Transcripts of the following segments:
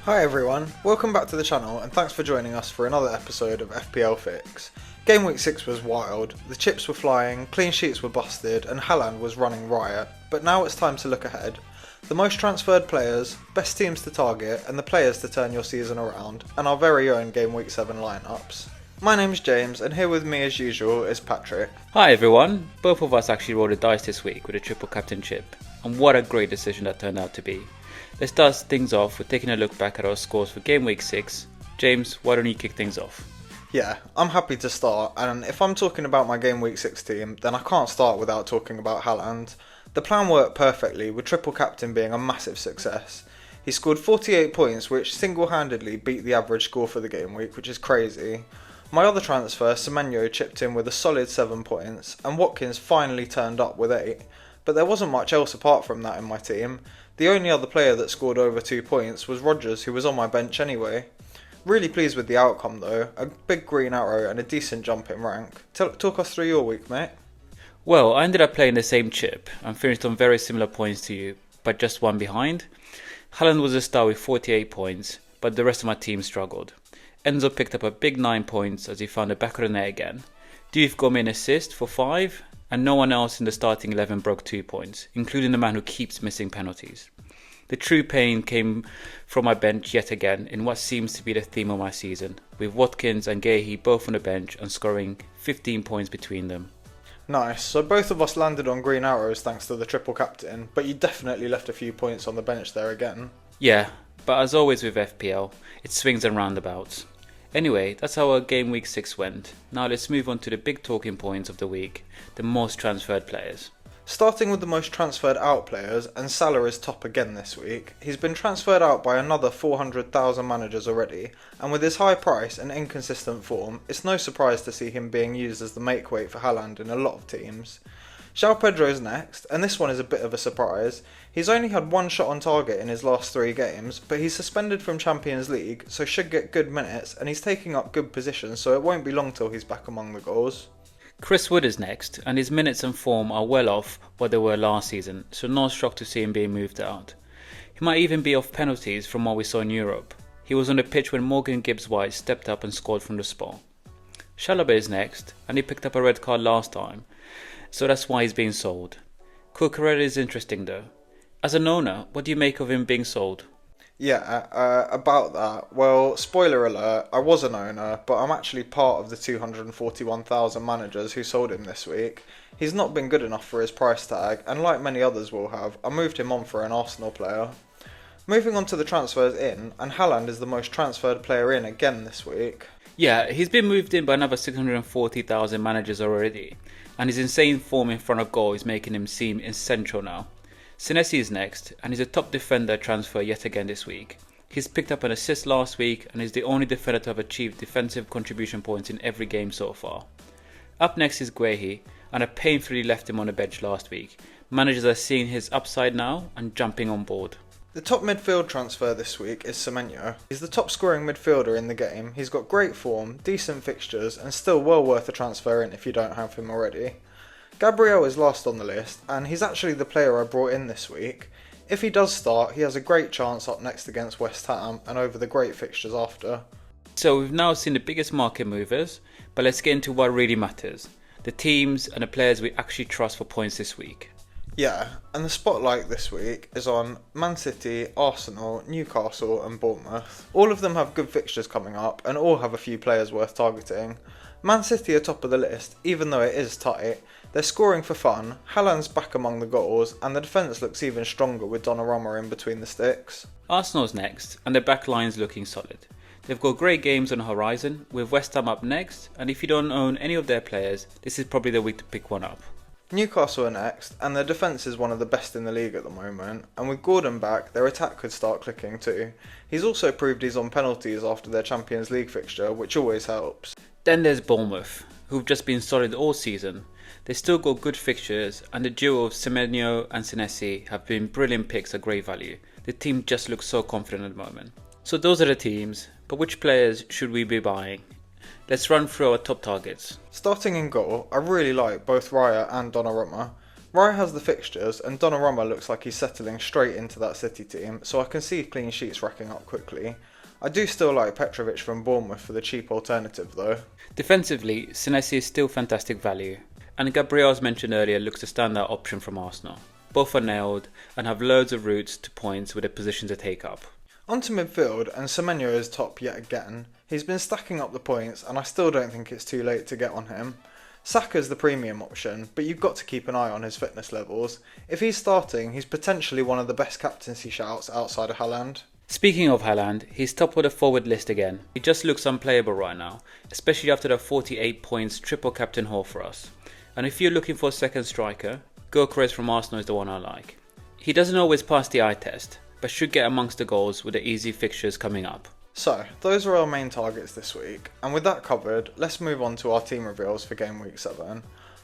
Hi everyone, welcome back to the channel and thanks for joining us for another episode of FPL Fix. Game week 6 was wild, the chips were flying, clean sheets were busted and Haaland was running riot, but now it's time to look ahead. The most transferred players, best teams to target and the players to turn your season around, and our very own Game week 7 lineups. My name's James and here with me as usual is Patrick. Hi everyone, both of us actually rolled a dice this week with a triple captain chip, and what a great decision that turned out to be. Let's start things off with taking a look back at our scores for Game Week 6. James, why don't you kick things off? Yeah, I'm happy to start, and if I'm talking about my Game Week 6 team, then I can't start without talking about Haaland. The plan worked perfectly, with Triple Captain being a massive success. He scored 48 points, which single-handedly beat the average score for the game week, which is crazy. My other transfer, Semenyo, chipped in with a solid 7 points, and Watkins finally turned up with 8. But there wasn't much else apart from that in my team. The only other player that scored over 2 points was Rodgers, who was on my bench anyway. Really pleased with the outcome though, a big green arrow and a decent jump in rank. Talk us through your week, mate. Well, I ended up playing the same chip and finished on very similar points to you, but just one behind. Haaland was a star with 48 points, but the rest of my team struggled. Enzo picked up a big 9 points as he found the back of the net again. Diouf got me an assist for 5, and no one else in the starting 11 broke 2 points, including the man who keeps missing penalties. The true pain came from my bench yet again in what seems to be the theme of my season, with Watkins and Gahi both on the bench and scoring 15 points between them. Nice, so both of us landed on green arrows thanks to the triple captain, but you definitely left a few points on the bench there again. Yeah, but as always with FPL, it swings and roundabouts. Anyway, that's how our Game Week 6 went. Now let's move on to the big talking points of the week, the most transferred players. Starting with the most transferred out players, and Salah is top again this week. He's been transferred out by another 400,000 managers already, and with his high price and inconsistent form, it's no surprise to see him being used as the make weight for Haaland in a lot of teams. João Pedro's next, and this one is a bit of a surprise. He's only had one shot on target in his last 3 games, but he's suspended from Champions League, so should get good minutes, and he's taking up good positions, so it won't be long till he's back among the goals. Chris Wood is next, and his minutes and form are well off what they were last season, so no shock to see him being moved out. He might even be off penalties from what we saw in Europe. He was on the pitch when Morgan Gibbs-White stepped up and scored from the spot. Chalobah is next, and he picked up a red card last time, so that's why he's being sold. Cucurella is interesting though. As an owner, what do you make of him being sold? Yeah, about that, well, spoiler alert, I was an owner, but I'm actually part of the 241,000 managers who sold him this week. He's not been good enough for his price tag, and like many others will have, I moved him on for an Arsenal player. Moving on to the transfers in, and Haaland is the most transferred player in again this week. Yeah, he's been moved in by another 640,000 managers already, and his insane form in front of goal is making him seem essential now. Senesi is next, and he's a top defender transfer yet again this week. He's picked up an assist last week and is the only defender to have achieved defensive contribution points in every game so far. Up next is Guehi, and I painfully left him on the bench last week. Managers are seeing his upside now and jumping on board. The top midfield transfer this week is Semenyo. He's the top scoring midfielder in the game. He's got great form, decent fixtures, and still well worth a transfer in if you don't have him already. Gabriel is last on the list, and he's actually the player I brought in this week. If he does start, he has a great chance up next against West Ham and over the great fixtures after. So we've now seen the biggest market movers, but let's get into what really matters. The teams and the players we actually trust for points this week. Yeah, and the spotlight this week is on Man City, Arsenal, Newcastle and Bournemouth. All of them have good fixtures coming up and all have a few players worth targeting. Man City are top of the list, even though it is tight. They're scoring for fun, Haaland's back among the goals, and the defence looks even stronger with Donnarumma in between the sticks. Arsenal's next, and their back line's looking solid. They've got great games on the horizon, with West Ham up next, and if you don't own any of their players, this is probably the week to pick one up. Newcastle are next, and their defence is one of the best in the league at the moment, and with Gordon back, their attack could start clicking too. He's also proved he's on penalties after their Champions League fixture, which always helps. Then there's Bournemouth, who've just been solid all season. They still got good fixtures, and the duo of Semenyo and Senesi have been brilliant picks at great value. The team just looks so confident at the moment. So those are the teams, but which players should we be buying? Let's run through our top targets. Starting in goal, I really like both Raya and Donnarumma. Raya has the fixtures, and Donnarumma looks like he's settling straight into that City team, so I can see clean sheets racking up quickly. I do still like Petrovic from Bournemouth for the cheap alternative though. Defensively, Senesi is still fantastic value, and Gabriel, as mentioned earlier, looks a standout option from Arsenal. Both are nailed and have loads of routes to points with a position to take up. Onto midfield, and Semenyo is top yet again. He's been stacking up the points, and I still don't think it's too late to get on him. Saka's the premium option, but you've got to keep an eye on his fitness levels. If he's starting, he's potentially one of the best captaincy shouts outside of Haaland. Speaking of Haaland, he's top of the forward list again. He just looks unplayable right now, especially after the 48 points Triple Captain Haaland for us. And if you're looking for a second striker, Gyökeres from Arsenal is the one I like. He doesn't always pass the eye test, but should get amongst the goals with the easy fixtures coming up. So, those are our main targets this week, and with that covered, let's move on to our team reveals for Game Week 7.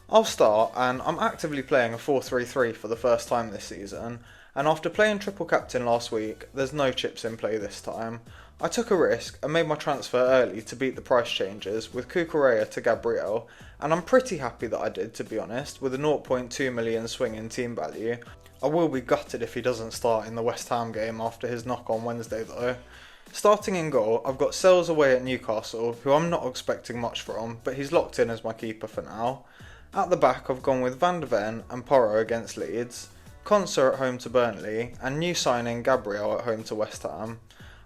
I'll start, and I'm actively playing a 4-3-3 for the first time this season, and after playing Triple Captain last week, there's no chips in play this time. I took a risk and made my transfer early to beat the price changes with Cucurella to Gabriel, and I'm pretty happy that I did, to be honest, with a 0.2 million swing in team value. I will be gutted if he doesn't start in the West Ham game after his knock on Wednesday though. Starting in goal, I've got Sells away at Newcastle, who I'm not expecting much from, but he's locked in as my keeper for now. At the back, I've gone with Van de Ven and Porro against Leeds, Konsa at home to Burnley, and new signing Gabriel at home to West Ham.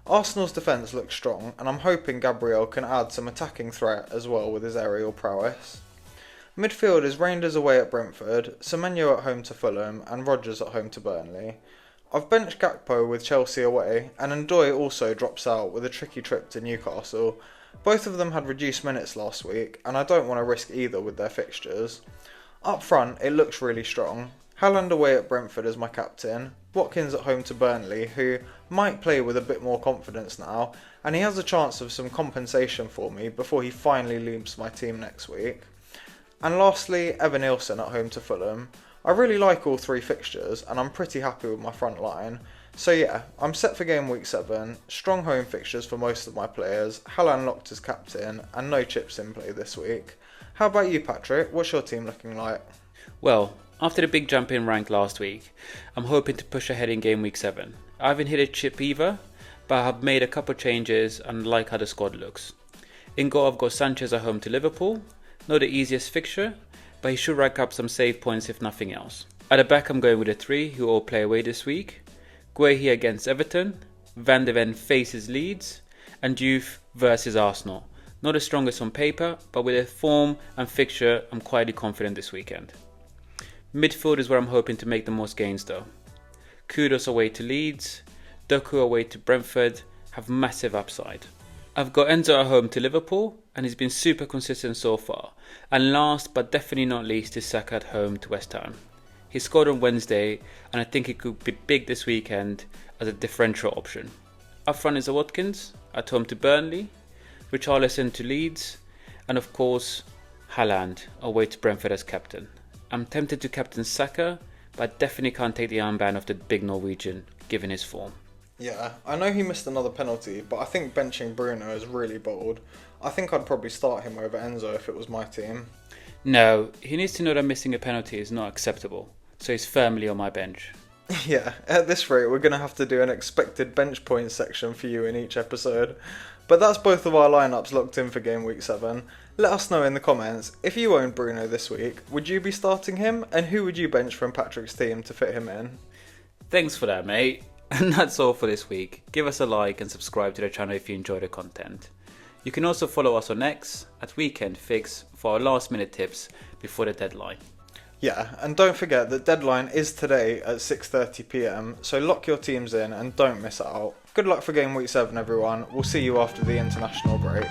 Arsenal's defence looks strong, and I'm hoping Gabriel can add some attacking threat as well with his aerial prowess. Midfield is Rangers away at Brentford, Semenyo at home to Fulham, and Rodgers at home to Burnley. I've benched Gakpo with Chelsea away, and Ndoye also drops out with a tricky trip to Newcastle. Both of them had reduced minutes last week, and I don't want to risk either with their fixtures. Up front, it looks really strong. Haaland away at Brentford as my captain, Watkins at home to Burnley, who might play with a bit more confidence now, and he has a chance of some compensation for me before he finally leaves my team next week. And lastly, Evan Nilsson at home to Fulham. I really like all three fixtures, and I'm pretty happy with my front line. So yeah, I'm set for Game Week 7, strong home fixtures for most of my players, Haaland locked as captain, and no chips in play this week. How about you, Patrick? What's your team looking like? Well, after the big jump in rank last week, I'm hoping to push ahead in Game Week 7. I haven't hit a chip either, but I have made a couple changes and like how the squad looks. In goal, I've got Sanchez at home to Liverpool. Not the easiest fixture, but he should rack up some save points if nothing else. At the back, I'm going with the three who all play away this week. Guehi against Everton, Van de Ven faces Leeds, and Youth versus Arsenal. Not the strongest on paper, but with a form and fixture, I'm quietly confident this weekend. Midfield is where I'm hoping to make the most gains though. Kudos away to Leeds, Doku away to Brentford have massive upside. I've got Enzo at home to Liverpool, and he's been super consistent so far. And last but definitely not least is Saka at home to West Ham. He scored on Wednesday, and I think he could be big this weekend as a differential option. Up front is Watkins at home to Burnley, Richarlison to Leeds, and of course Haaland away to Brentford as captain. I'm tempted to captain Saka, but I definitely can't take the armband of the big Norwegian given his form. Yeah, I know he missed another penalty, but I think benching Bruno is really bold. I think I'd probably start him over Enzo if it was my team. No, he needs to know that missing a penalty is not acceptable, so he's firmly on my bench. Yeah, at this rate we're going to have to do an expected bench points section for you in each episode. But that's both of our lineups locked in for Game Week 7. Let us know in the comments, if you owned Bruno this week, would you be starting him, and who would you bench from Patrick's team to fit him in? Thanks for that, mate. And that's all for this week. Give us a like and subscribe to the channel if you enjoy the content. You can also follow us on X at Weekend Fix for our last minute tips before the deadline. Yeah, and don't forget that deadline is today at 6:30 PM, so lock your teams in and don't miss out. Good luck for Game Week 7 everyone, we'll see you after the international break.